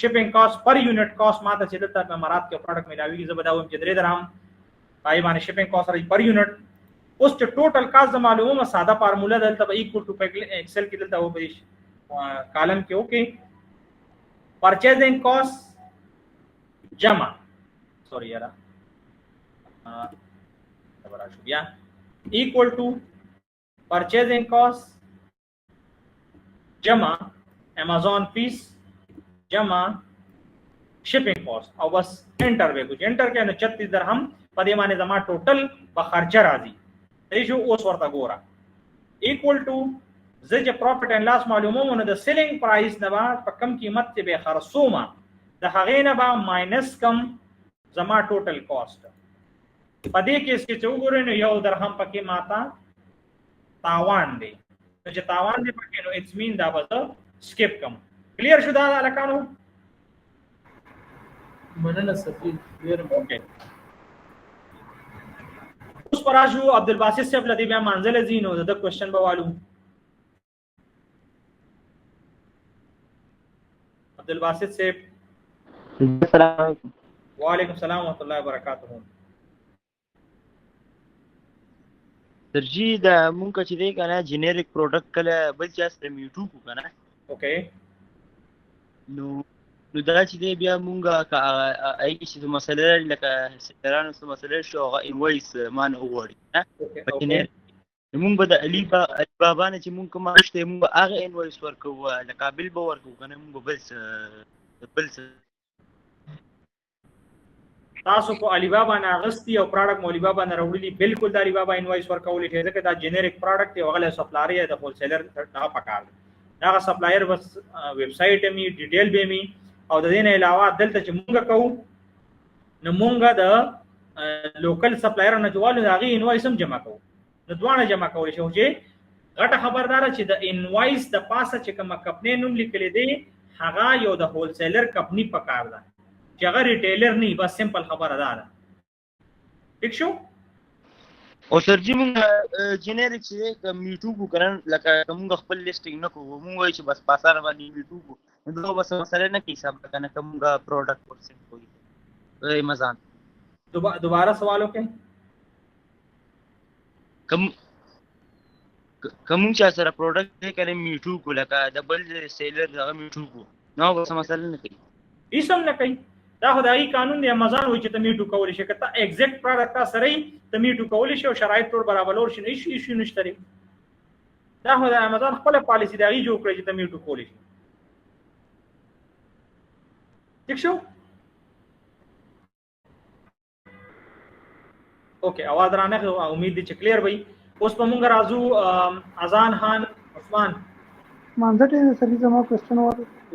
shipping cost per unit cost माता सिद्दत में मरात के प्रोडक्ट मिलावी की जबदाउ के 3 दरहम आई माने शिपिंग कॉस्ट पर यूनिट उस टोटल कास्ट मालूम सादा फार्मूला दलता इक्वल टू एक्सेल की दलता वो बड़ी कॉलम के ओके परचेजिंग कॉस्ट जमा सॉरी यार दोबारा शुक्रिया इक्वल टू परचेजिंग कॉस्ट जमा अमेज़न फीस जमा शिपिंग कॉस्ट और बस एंटर पे कुछ एंटर के 36 दरहम पदे माने जमा टोटल बखर्चा राजी रेशो ओस वर्ता गोरा इक्वल टू ज प्रॉफिट एंड लॉस मालूमों द सेलिंग प्राइस नबा पर कम कीमत से बेखरसोमा द हगे नबा माइनस कम जमा टोटल कॉस्ट पदे के इसके चौगुरे ने यौ दरहम पके माता तावान दे तो जो तावान दे पके नो इट्स मीन दा वाज स्किप कम क्लियर शुदा अलकानो मनना सर क्लियर ओके उस पराशु अब्दुल बासित से लदी बया मंजिल जीनो द क्वेश्चन बवालू अब्दुल बासित से अस्सलाम वालेकुम वालेकुम सलाम व रहमतुल्लाहि व बरकातहू सरजी دا مونږ چې دی کنه جنریک پروډکټ کله بل چا سره میوټو کو کنه اوکے نو دا چې دی بیا مونږ اي چې مسله لکه سره نو مسله شو هغه انوایس مان وګوري نه مونږ به د علي بابا نه چې مونږ کوم شته مونږ هغه انوایس ورکو لکه بل به ورکو کنه مونږ بل تاسو کو علي بابا نه غستی او پروډکټ مولي بابا نه وروړي بالکل د علي بابا انوایس ورکولې ته ځکه دا جنریک پروډکټ دی غل سپلایر د هول سیلر نه پکار دا سپلایر بس ویب سټ می ډیټیل به می او د دې نه علاوه دلته چې مونږ کوو نو مونږ د لوکل سپلایر نه جوړو دا غي انوایس هم جمع کوو نو دوانه جمع کول شي چې غټه خبردار چې د انوایس د پاسه چې کوم کمپنی نوم لیکل دی هغه یو د هول سیلر کمپنی پکار ده چې هغه ریټیلر نه بس سمپل خبره ده ٹھیک شو او سر جی مونږ جنریک چې میټو کو کرن لکه موږ خپل لیسټینګ نه کوو موږ وایو چې بس پاسار باندې میټو کو نو بس مسله نه کی حساب کنه کومه پروډکټ پرسنټ کوي امازون دوباره سوالو کې کوم چې سره پروډکټ کړي میټو کو لکه ډبل سیلر هغه میټو کو نو بس مسله نه کوي هیڅ هم نه کوي دا خدای قانون دی امازون وایي چې ته میټو کولی شي که ته ایگزیکټ پروډکټ تا سره ته میټو کولی شي او شرایط ټول برابر شي نه شي نشته دا خدای امازون خپل پالیسی دا غي جوړ کړی چې ته میټو کولی شي ٹھیک شو اوکې आवाज رانه امید دي چې کلیر وي اوس په مونږ راځو اذان خان عثمان مانځټه سر دې زما کوېسچن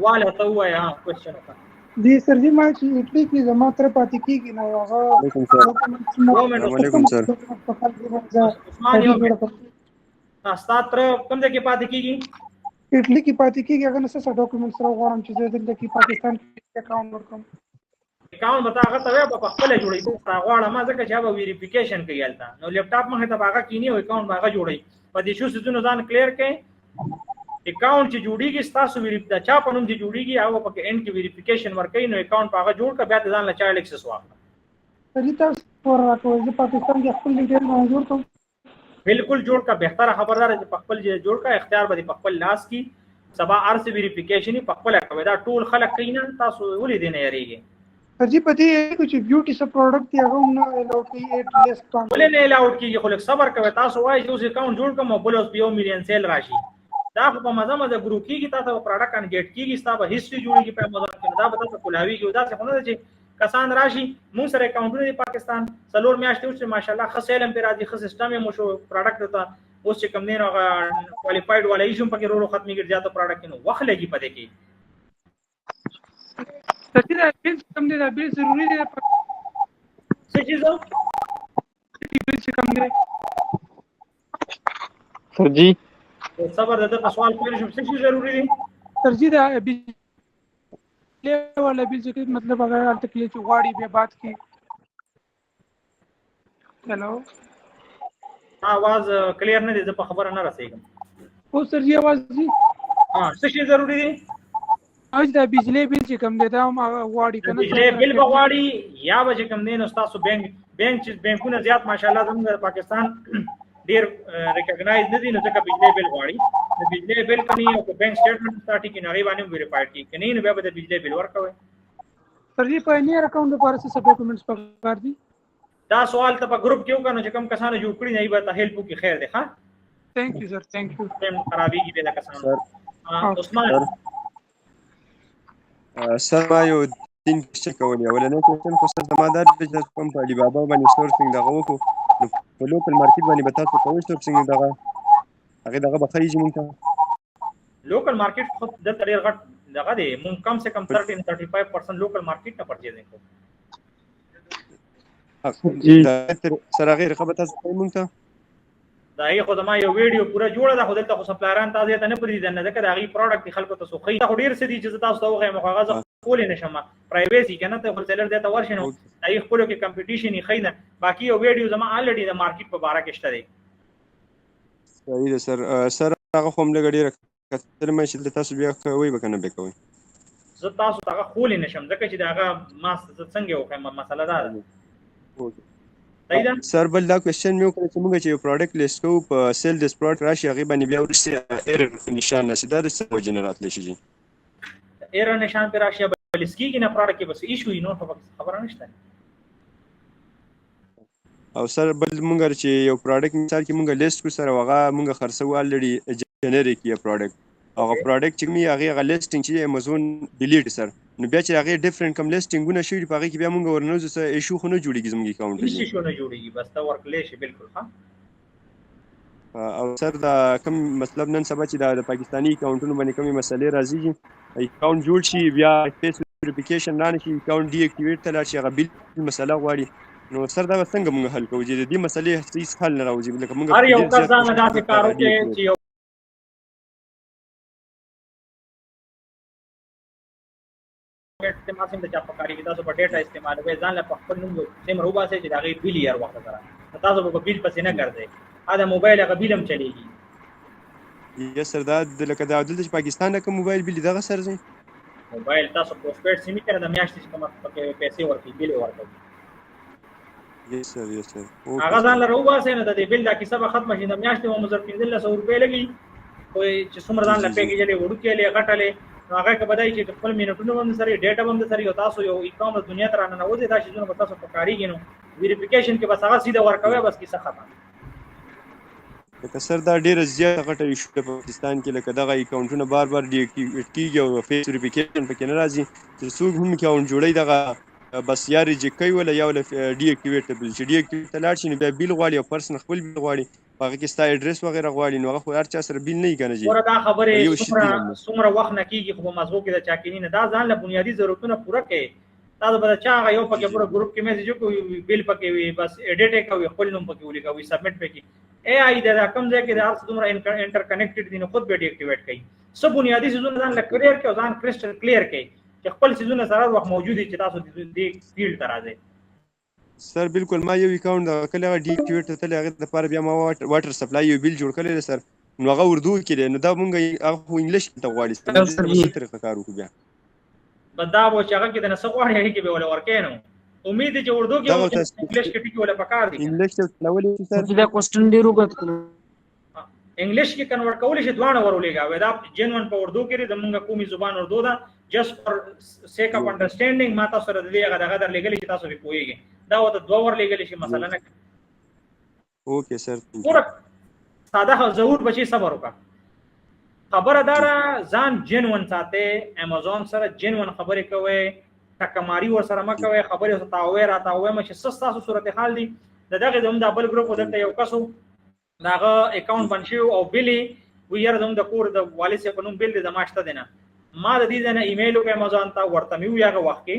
واله ته وایا ها کوېسچن وکړه دی سر جی ما چې اټلی کې زما تر پاتې کیږي نو هغه وعلیکم سر عثمان یو استاد تر کوم ځای کې پاتې کیږي اټلی کې پاتې کیږي هغه نس څه ډاکومېنټس راغورم چې زه دلته کې پاکستان کې اکاونټ ورکوم اکاونټ بتا هغه ته په خپل جوړي ته غواړم ما ځکه چې هغه ویریفیکیشن کوي الته نو لپټاپ مخه ته هغه کینی او اکاونټ هغه جوړي په دې شو سيزونو ځان کلیر کړي اکاونټ چې جوړیږي تاسو ویریفیکیشن چا په نوم چې جوړیږي هغه په اند کې ویریفیکیشن ورکړي نو اکاونټ هغه جوړ کړه بیا ځان له چایلډ ایکسس واخله سړي تاسو ورکوي چې پاکستان کې خپل ډیټیل موجود کوم بالکل جوړ کا بهتره خبردار چې په خپل جوړ کا اختیار به په خپل لاس کې سبا ارس ویریفیکیشن په خپل کوي دا ټول خلک کینا تاسو ولې دې نه یریږي سر جی پدې چې بیوټي سب پروډکټ دی هغه نه الاو کوي ایټ لیست ولې نه الاو کیږي خو لک صبر کوي تاسو وایي چې اوس اکاونټ جوړ کوم بل اوس 1 مليون سیل راشي دا په مزه مزه ګروپ کیږي تاسو پروډکټ انګیټ کیږي تاسو هیستوري جوړیږي په مزه کې دا به تاسو کولاوي کې دا څه نه چې کسان راشي مون سره اکاونټونه دی پاکستان څلور میاشتې چې ماشاءالله خسیلم پر راځي خ سیستم مو شو پروډکټ ته اوس چې کم نه راغ کوالیفاید ولا ایشم پکې ورو ختمي ګرځي ته پروډکټ نو وخت لګي پدې کې سچې دا بیل کم دی دا بیل ضروری دی څه چیز بیل چې کم دی سر جی صبر د سوال کولی شم څه ضروری دي سر جی دا والا بیل چې مطلب اگر الته کې چې غواړي به بات کی هلو आवाज کلیر نه دي زه په خبره نه رسېږم او سر جی आवाज جی څه ضروری دي اج دا بجلی بیل چې کم دی دا هم غواړي کنه بجلی بیل بغواړي یا به کم دی نو تاسو بانکونه زیات ماشاءالله زموږ پاکستان ډیر ریکګنایز نه دي نو ځکه بجلی بیل غواړي د بجلی بیل کني او بانک سټیټمنټ سٹارټي کې نړۍ باندې ویریفاید کی کني نو بیا به د بجلی بیل ورکوي سر جی په نه اکاونټ لپاره څه ډاکومېنټس پکار دي دا سوال ته په ګروپ کې وکړو چې کم کسانو جوړ کړی نه به ته هیلپ کی خیر دی ها ثانک یو سر ثانک یو تم خرابي کې به کسانو عثمان سر ما یو تین څه کولی ولنه کوم خو سر ما دا چې کوم په علي بابا باندې سورسینګ دغه وکړو په لوکل مارکیټ باندې به تاسو کوئ سورسینګ دغه هغه به خیږي مونږ لوکل مارکیټ خو د تړي غټ دغه دی مونږ کم سے کم 30-35% لوکل مارکیټ نه پرچیزینګ کوو سر هغه رقابت تاسو کوئ مونږ ته دا یې خو ما یو ویډیو پورا جوړه ده خو دلته خو سپلایران تاسو ته نه پریږدي نه ځکه دا غي پروډکټ خلکو ته سوخي دا ډیر څه دي چې تاسو ته وغه مخاغه کول نه شم پرایویسي کنه ته هولسیلر دته ورشنو دا یې خپل کې کمپټیشن یې خینه باقي یو ویډیو زما الریډي د مارکیټ په باره کې شته دی صحیح ده سر هغه هم لګړي کتر مې چې تاسو بیا کوي به کنه به کوي زه تاسو ته خول نه شم ځکه چې دا ما څنګه وخه مسله ده سر بل دا کوېسچن مې وکړ چې موږ چې یو پروډکټ لیست کوو په سیل دیس پروډکټ راشي هغه باندې بیا ورسته ایرر نشان نشي دا څه وجه نه راتلی شي ایرر نشان پر راشي بل سکیږي نه پروډکټ کې بس ایشو نو خبره نشته او سر بل موږ چې یو پروډکټ مثال کې موږ لیست کو سره هغه موږ خرڅو الریډي جنریک یا پروډکټ هغه پروډکټ چې موږ هغه لیستینګ چې امازون ډیلیټ سر نو بیا چې هغه ډیفرنٹ کم لیستینګونه شي په هغه کې بیا موږ ورنوځو څه ایشو خو نه جوړیږي زموږ اکاونټ کې ایشو نه جوړیږي بس دا ورکلی شي بالکل ها او سر دا کوم مطلب نن سبا چې د پاکستانی اکاونټونو باندې کومې مسلې راځي اکاونټ جوړ شي بیا فیس ویریفیکیشن نه شي اکاونټ ډي اکټیویټ تل شي هغه بیل مسله غواړي نو سر دا څنګه موږ حل کوو چې دې مسلې هیڅ حل نه راوځي لکه موږ هر یو کار ځان داسې کار وکړي چې استعمال سم د چا په کاری کې تاسو په ډیټا استعمال وي ځان له خپل نوم سم روبا سي چې دا غي بیل یار وخت سره تاسو په بیل پسې نه ګرځي دا موبایل هغه بیلم چلیږي یا سر دا لکه دا عدل چې پاکستان کې موبایل بیل دغه سر زی موبایل تاسو پوسټپیډ سیمه کړه د میاشتې چې کومه پکې پیسې ورکړي بیل ورکړي یس سر هغه ځان له روبا سي نه د بیل دا کیسه به ختم شي د میاشتې مو مزر 1500 روپۍ لګي کوئی چې څومره ځان له پیکیج له وړو کې له غټلې هغه کې بدای چې خپل مینټونو باندې سره ډیټا باندې سره یو تاسو یو ای-کامرس دنیا ته رانه وځي دا شي نو تاسو په کاریږي نو ویریفیکیشن کې بس هغه سیده ورکوي بس کیسه ختم لکه سر دا ډیره زیاته غټه ایشو په پاکستان کې لکه دغه اکاونټونه بار ډی اکټیویټ کیږي او فیس ویریفیکیشن پکې نه راځي چې څوک هم اکاونټ جوړي دغه بس یا ریجیکټ ولا یا ډی اکټیویټ بل چې ډی اکټیویټ لاړ شي نو بیا بیل غواړي او پرسن خپل بیل غواړي هغه کې ستا ایډریس وغیرہ غواړي نو هغه هر چا سره بیل نه کنه جی ورته خبره څومره وخت نه کیږي خو په مزغو کې د چاکینی نه دا ځان له بنیادی ضرورتونه پوره کړي تاسو به چا یو پکې پورا ګروپ کې میسج کوي بیل پکې وي بس ایډیټ کوي خپل نوم پکې ولیکوي سبمټ پکې اے آی دا کوم ځای کې د هر څومره انټر کنیکټډ دي نو خود به ډی اکټیویټ کوي سب بنیادی سيزونه ځان له کلیئر کې ځان کرسټل کلیئر کوي چې خپل سيزونه سره وخت موجود دي چې تاسو دې فیلډ ته راځي سر بالکل ما یو اکاونټ کله ډی اکټیویټ ته هغه لپاره بیا ما واټر سپلای یو بیل جوړ کړل سر نو هغه اردو کې نو دا مونږ هغه انګلیش ته غواړي ستاسو طریقه کار وکړو بیا بدا و چې هغه کې د نسخ وړي هغه کې به ولا ورکې نو امید چې اردو کې او انګلیش کې ټکی ولا پکار دي انګلیش ته تلولې سر دا کوېسچن ډیر وګت انګلیش کې کنورټ کول شي دوانه ورولېګا ودا جنون په اردو کې د مونږه قومي زبان اردو دا جست فار سیک اف انډرستانډینګ ما تاسو سره دې هغه دغه در لګلې چې تاسو به پوهیږئ دا وته دوه ور لګلې شي مثلا نه اوکې سر پورا ساده ضرور بچي صبر وکړه خبردار ځان جنون ساته امازون سره جنون خبرې کوي تکماری ور سره مکوي خبرې او تاوي را تاوي مشه تاسو صورتحال دي دغه زموږ د بل ګروپ ودلته یو کسو داغه اکاونټ بنشي او بیلی ویره زموږ د کور د والي سره په نوم بیل د ماشته دینه ما د دې نه ایمیل وکړ امازون ته ورته میو یاغه وخت کې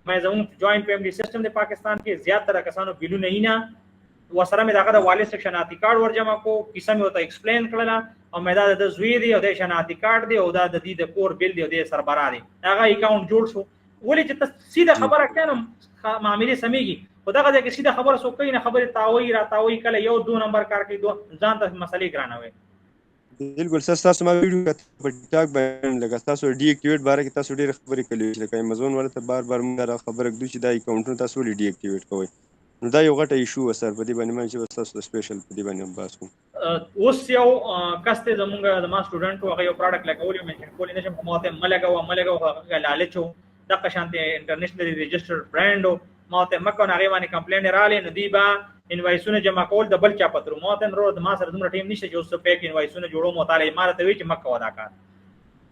مې زموږ جوائنٹ فیملی سیستم د پاکستان کې زیاتره کسانو بیلو نه اینا وسره مې داغه د والي سیکشناتی کارت ورجمع کو کیسه مې وته ایکسپلین کړله او مې دا د زوی دی او د شناتی کارت دی او دا د دې د کور بیل دی او د سربرا دی هغه اکاونټ جوړ شو ولې چې سیده خبره کړم معاملې سمېږي خدغه د سیده خبره سو کوي نه خبره تاوي را تاوي کله یو دو نمبر کار کوي ځان ته مسلې ګرانوي بالکل تاسو ما ویډیو په ټیک ټاک باندې لګا تاسو ډی اکټیویټ باره کې تاسو ډېر خبرې کړې چې امازون ورته بار موږ خبره کړو چې دا اکاونټونه تاسو ډی اکټیویټ کوئ نو دا یو غټه ایشو سر په دې باندې مې چې تاسو سپیشل په دې باندې بحث کوم اوس یو کسته زمونږ د ما سټوډنټ هغه یو پروډکټ لګولې منشن کولې نشم کومه ملګو لالچو د قشانته انټرنیشنل ریجسترډ برانډ ما ته مکو نه غوانه کمپلین رالې نو دی با انوایسونه جمع کول د بل چا پترو ما ته رو د ما سره دومره ټیم نشته چې اوس پیک انوایسونه جوړو مطالعه ما ته وی چې مکو ودا کار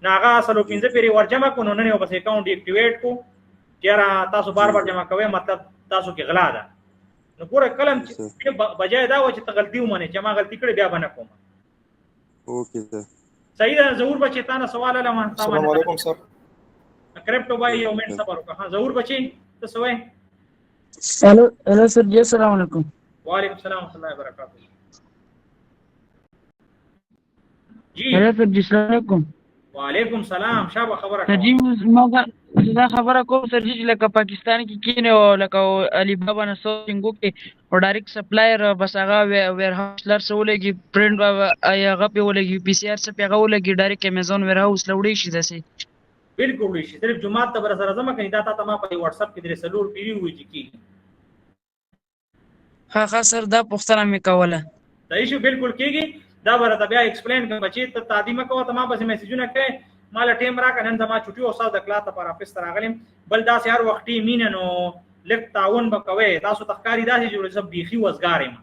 ناغه اصلو 15 پیری ور جمع کو نو نه یو بس اکاونټ اکټیویټ کو چیرې تاسو بار بار جمع کوئ مطلب تاسو کې غلا ده نو ګوره کلم چې بجای دا و چې ته غلطي ومنې چې ما غلطي کړې بیا بنه کوم اوکې سر صحیح ده ضرور بچی تا نه سوال لمه السلام علیکم سر کرپټو بای یو منټ صبر وکړه ها ضرور بچی ته سوې हेलो सर जी अस्सलाम वालेकुम वालेकुम सलाम व रहमतुल्लाहि व बरकातहू जी हेलो सर जी अस्सलाम वालेकुम वालेकुम सलाम شابه خبره सर जी ما دا خبره کوم سر جی لکه پاکستان کې کینه او لکه علي بابا نه سوچنګو کې او ډایرکټ سپلایر بس هغه ویر هاوس لر سولېږي پرنټ هغه په ولګي پی سی آر څخه هغه ولګي ډایرکټ امیزون ویر هاوس لوړې شي دسه بالکل شي صرف جمعه ته بر سره زما کني دا ته ما په واتس اپ کې درې سلور پیری وږي کی ها سر دا پوښتنه مې کوله دا شي بالکل کیږي دا ورته بیا ایکسپلین کوم چې ته تادیمه کوه ته ما بس میسجونه کوي مال ټیم را کنن زما چټي او استاد د کلاس لپاره افس راغلم بل دا هر وخت مين نو لک تعاون وکوي تاسو تخکاری داسې جوړ سب بيخي وزګارم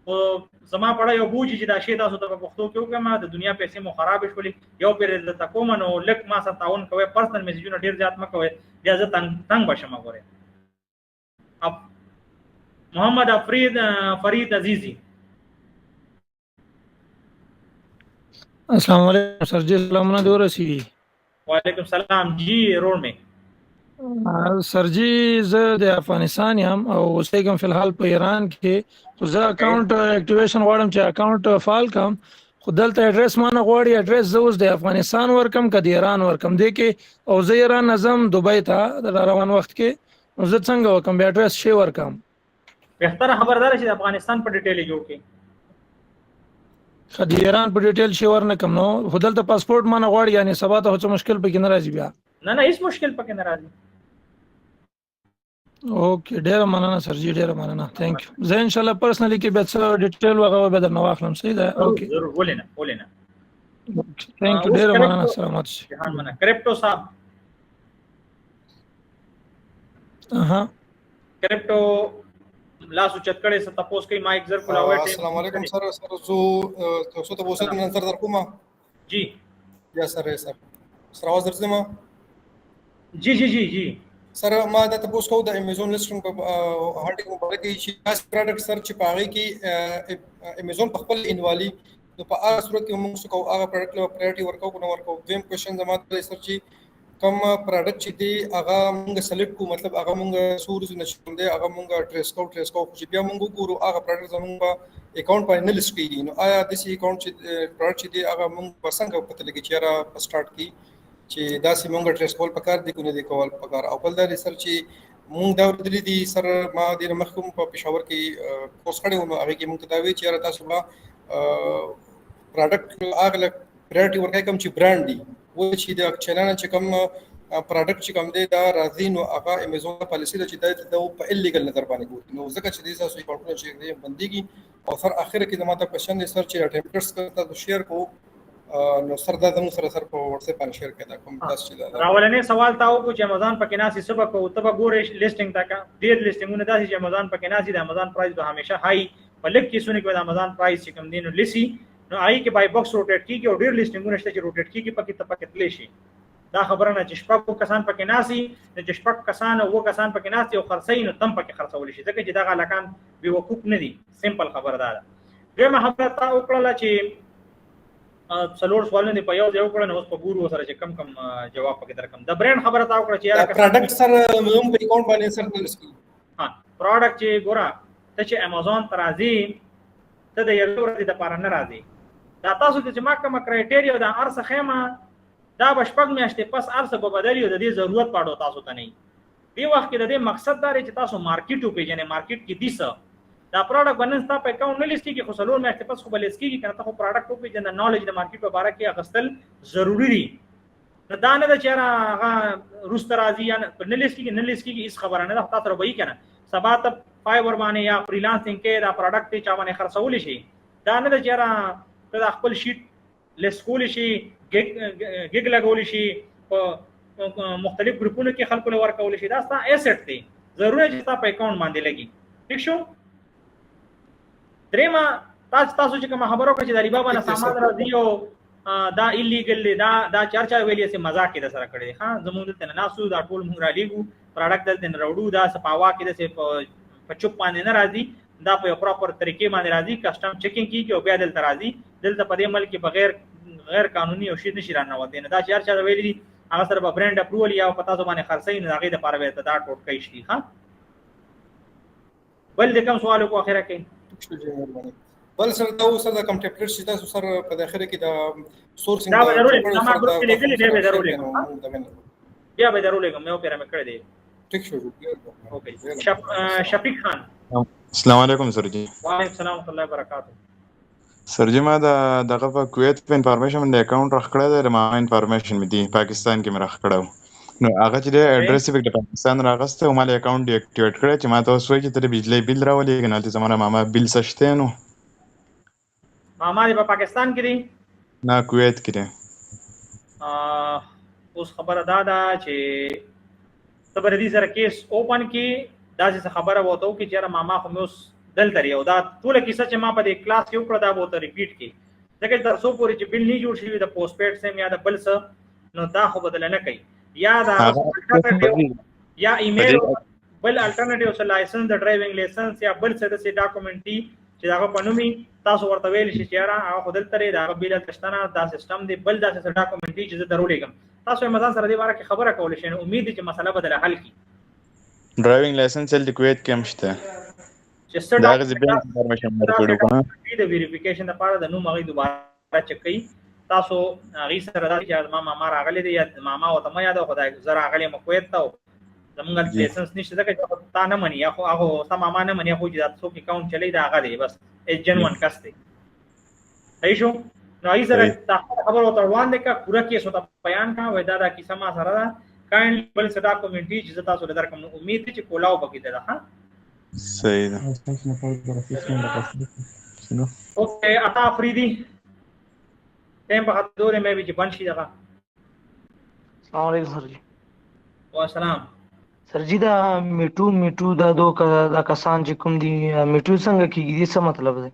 او زما پړه یو بوجي چې دا شی تاسو ته په پښتو کې وکما د دنیا پیسې مو خراب شولې یو پیر د تکوم نو لک ما سره تعاون کوي پرسنل میسجونه ډیر زیات مکوي اجازه تنگ بشم غوړي اب محمد فرید عزیزی السلام علیکم سر جی سلامونه دور رسیدي وعلیکم السلام جی روډ می سر جی زه د افغانستان یم او اوسېږم فلحال په ایران کې خو زه اکاونټ اکټیویشن غواړم چې اکاونټ فعال کړم خو دلته اډرس مانه غواړي اډرس زه اوس د افغانستان ورکم که د ایران ورکم دی کې او زه ایران نظم دوبۍ ته د روان وخت کې نو زه څنګه وکم بیا اډرس شی ورکم بهتره خبردار چې د افغانستان په ډیټیل جوړ کړي خو د ایران په ډیټیل شی ورنکم نو خو دلته پاسپورت مانه غواړي یعنی سبا ته څه مشکل پکې نه راځي بیا نه هیڅ مشکل پکې نه راځي اوکې ډیره مننه سر جی ډیره مننه ثانک یو زه ان شاء الله پرسنلی کې به څه ډیټیل وغه به درنه واخلم صحیح ده اوکې ضرور ولینه ثانک یو ډیره مننه سلامات شي جهان مننه کرپټو صاحب کرپټو لاسو چت کړي ست تاسو کوي مایک زر کولاوي السلام علیکم سر زو تاسو ته وسه نظر در کوم جی یا سر आवाज درځه ما جی سر ما دا تاسو کو د امیزون لیسټینګ په هانټینګ مبارک شي خاص پروډکټ سر چې پاغي کې امیزون په خپل انوالي نو په هغه صورت کې موږ څه کوو هغه پروډکټ له پرایورټي ورکو کنه ورکو دیم کوېشن زموږ سر چې کم پروډکټ چې دی هغه موږ سلیکټ کو مطلب هغه موږ سورز نشم دی هغه موږ ټریس کو چې بیا موږ ګورو هغه پروډکټ زموږ اکاؤنٹ باندې نه لیست کیږي نو آیا د سی اکاؤنٹ چې پروډکټ چې دی هغه موږ پسند کو پته لګی چې را سٹارټ کی چې دا سي موږ ټریس کول پکار دي کو نه دی کول پکار او بل دا ریسرچ موږ دا ورته دي سر ما د مخکوم په پېښور کې پوسټ کړو نو هغه کې موږ دا وی چې را تاسو با پروډکټ هغه پرایورټي ورکای کوم چې برانډ دی و چې د چینل چې کوم پروډکټ چې کوم دی دا راځي نو هغه امیزون پالیسی د چې د په الیګل نظر باندې ګوري نو ځکه چې تاسو اکاؤنټونه چې دی بنديږي او سر اخر کې زموږ ته کوېشن سر چې اټمپټس تاسو شیر کو نو سر دا زموږ سره په واتس اپ باندې شیر کړه کوم تاسو چې دا راولنې سوال تاو کو چې امازون پکې ناسي سبق او تبه ګورې لیسټینګ تاکا ډیر لیسټینګونه داسې چې امازون پکې ناسي د امازون پرایس به همیشه هاي په لک کې سونه کې د امازون پرایس چې کم دین لسی نو آی کې بای باکس روټیټ کیږي او ډیر لیسټینګونه شته چې روټیټ کیږي پکې تللی شي دا خبره نه چې شپږ کسان پکې ناسي چې شپږ کسان او کسان پکې ناسي او خرڅي نو تم پکې خرڅول شي ځکه چې دا غلکان به وقوف نه دي سیمپل خبره ده دغه خبره تا وکړه چې څلور سوالونه په یو ځای وکړه نو اوس په ګورو سره چې کم جواب پکې درکم د برانډ خبره تا وکړه چې یاره پروډکټ سر موږ په اکاؤنٹ باندې سر نه لسکی پروډکټ چې ګوره ته چې امازون ترازی ته د یو ورځې د پاره نه راځي دا تاسو چې ما کوم کرایټیریا دا ارسه خیمه دا بشپږ میاشتې پس ارسه په بدلی او د دې ضرورت پاړو تاسو ته نه دی وخت کې د دې مقصد دا چې تاسو مارکیټ او پیژنې مارکیټ کې دیسه دا پروډکټ باندې تاسو په اکاؤنٹ نه لیست کې خو څلور میاشتې پس خو بل لیست کې کنه تاسو پروډکټ او پیژنې نالج د مارکیټ په اړه کې اغستل ضروری دي دا نه د چیرې هغه روس راځي یا نه لیست کې هیڅ خبره نه ده تاسو به یې کنه سبا ته فایبر باندې یا فریلانسینګ کې دا پروډکټ چا باندې خرڅول شي دا نه د چیرې ته خپل شیټ لیست کول شي ګیګ لګول شي په مختلف ګروپونو کې خلکو له ورکول شي دا ستاسو ایسټ دی ضروري چې تاسو په اکاؤنٹ باندې لګي ٹھیک شو درېما تاسو چې کوم خبرو کې چې د ریبا باندې سامان راځي او دا الیګل دی دا چرچا ویلې سي مزاق کې د سره کړی ها زموږ دلته ناسو دا ټول موږ را لېګو پروډکټ دلته راوړو دا سپاوا کې د په چوپ باندې نه راځي دا په پراپر طریقې باندې راځي کسٹم چیکینګ کیږي او بیا دلته راځي دلته په دې ملک بغیر غیر قانوني او شی نشي رانه وته نه دا چرچا ویلې دي هغه سره په برانډ اپروول یا په تاسو باندې خرڅي نه هغه د پاره وته دا ټوټ کوي شي ها بل د کوم سوالو کو اخره کې بل سر دا اوس د کوم ټیپلیټ چې تاسو سره په اخر کې دا سورسینګ دا ضروري دا ما ګروپ کې لګلې دی به ضروري بیا به ضروري کوم یو پیرا مې کړی دی ٹھیک شو اوکے شفیق خان السلام علیکم سر جی وعلیکم السلام ورحمۃ اللہ وبرکاتہ سر جی ما دغه په کویت په انفارمیشن د اکاؤنٹ راخ کړی دی ما انفارمیشن مې دی پاکستان کې مې راخ کړو نو هغه چې د اډرس په پاکستان راغسته او مال اکاؤنٹ ډی اکټیویټ کړی چې ما تاسو وایي چې تر بجلی بل راولې کنه ته زموږه ماما بل سشته نو ماما په پاکستان کې دی نه کویت کې دی اوس خبره دا چې صبر دې سره کیس اوپن کې دا چې خبره وته چې چېرې ماما خو مې اوس دلته یو دا ټول کیسه چې ما په دې کلاس کې وکړه دا وته ریپیټ کې ځکه تر څو پورې چې بل نه جوړ شي د پوسټ پیډ سم یا د بل څه نو دا خو بدل نه کوي یا دا یا ایمیل بل الټرنیټیو سره لایسنس د ډرایوینګ لایسنس یا بل څه د ډاکومنټي چې دا په نومي تاسو ورته ویل شي چې را هغه خپل ترې دا بیل تشتنه دا سیستم دی بل دا څه ډاکومنټي چې درولېګم تاسو یې مزان سره دی واره کې خبره کول شي نو امید چې مسله بدله حل کی ډرایوینګ لایسنس ال کویت کې مشته چې څه دا غزي بیل انفارمیشن ورکړو کنه د ویریفیکیشن لپاره د نوم هغه دوباره چک کوي تاسو هغه سره دا چې ما ماما راغلی دی یا ماما او ته ما یاد خدای زرا غلی مکویت ته زمونږ لایسنس نشته ځکه چې تا نه مني یا خو هغه تا ماما نه مني خو چې تاسو اکاونټ چلی دا هغه دی بس جنون کس دی صحیح شو نو ای سره خبر او روان دي کا پورا کیس وتا بیان کا وای دا کیسه ما سره دا کایند بل صدا کمنټي چې تاسو له درکم امید دي چې کولاو بګی ده ها صحیح ده اوکے عطا افریدی تم په دورې مې به بنشي دغه السلام علیکم سر جی والسلام سر جی دا میټو دا دا کسان چې کوم دي میټو څنګه کیږي څه مطلب دی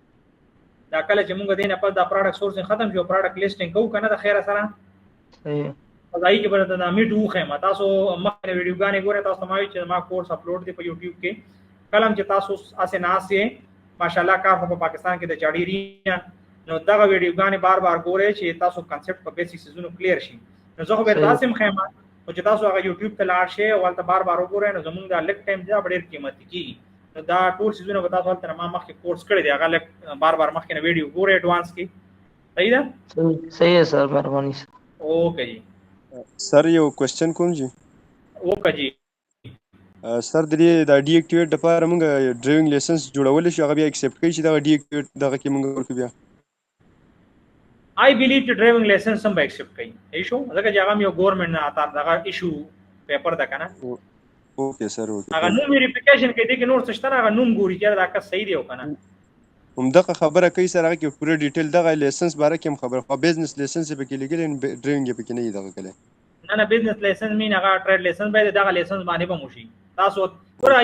دا کله چې موږ دینه په دا پروډکټ سورس ختم شو پروډکټ لیسټینګ کوو کنه د خیره سره صحیح ځای کې برته دا میټو خیمه تاسو مخکې ویډیوګانې ګورئ تاسو ما چې ما کورس اپلوډ دی په یوټیوب کې کلم چې تاسو اسه ناسې ماشاءالله کار په پاکستان کې د چاډيري نو دا ویډیوګانې بار ګورئ چې تاسو کانسپټ په بیسیک سيزونو کلیر شي نو زه خو به تاسو خیمه او چې تاسو هغه یوټیوب ته لاړ شئ او ولته بار وګورئ نو زمونږ دا لیک ټایم دا ډېر قیمتي کیږي دا ټول سيزونه به تاسو ولته ما مخکې کورس کړی دی هغه لیک بار مخکې نه ویډیو ګورئ ایڈوانس کې صحیح ده صحیح ہے سر مهرباني اوکے جی سر یو کوېسچن کوم جی اوکے جی سر د دې د ډي اکټیویټ لپاره موږ ډرایوینګ لایسنس جوړول شي هغه بیا ایکسپټ کوي چې دا ډي اکټیویټ دغه کې موږ ورکو بیا I believe چې ډرایوینګ لایسنس هم به ایکسپټ کوي ایشو ځکه چې هغه یو ګورنمنت نه اتا دغه ایشو پیپر ده کنه اوکے سر اوکے هغه نوم ویریفیکیشن کې دي کې نور څه شته هغه نوم ګوري چې دا کا صحیح دی او کنه همدغه خبره کوي سره هغه کې پوره ډیټیل دغه لایسنس باره کې هم خبره خو بزنس لایسنس به کې لګل ډرایوینګ به کې نه دغه کله نه بزنس لایسنس مين هغه ټریډ لایسنس به دغه لایسنس باندې به موشي تاسو پورا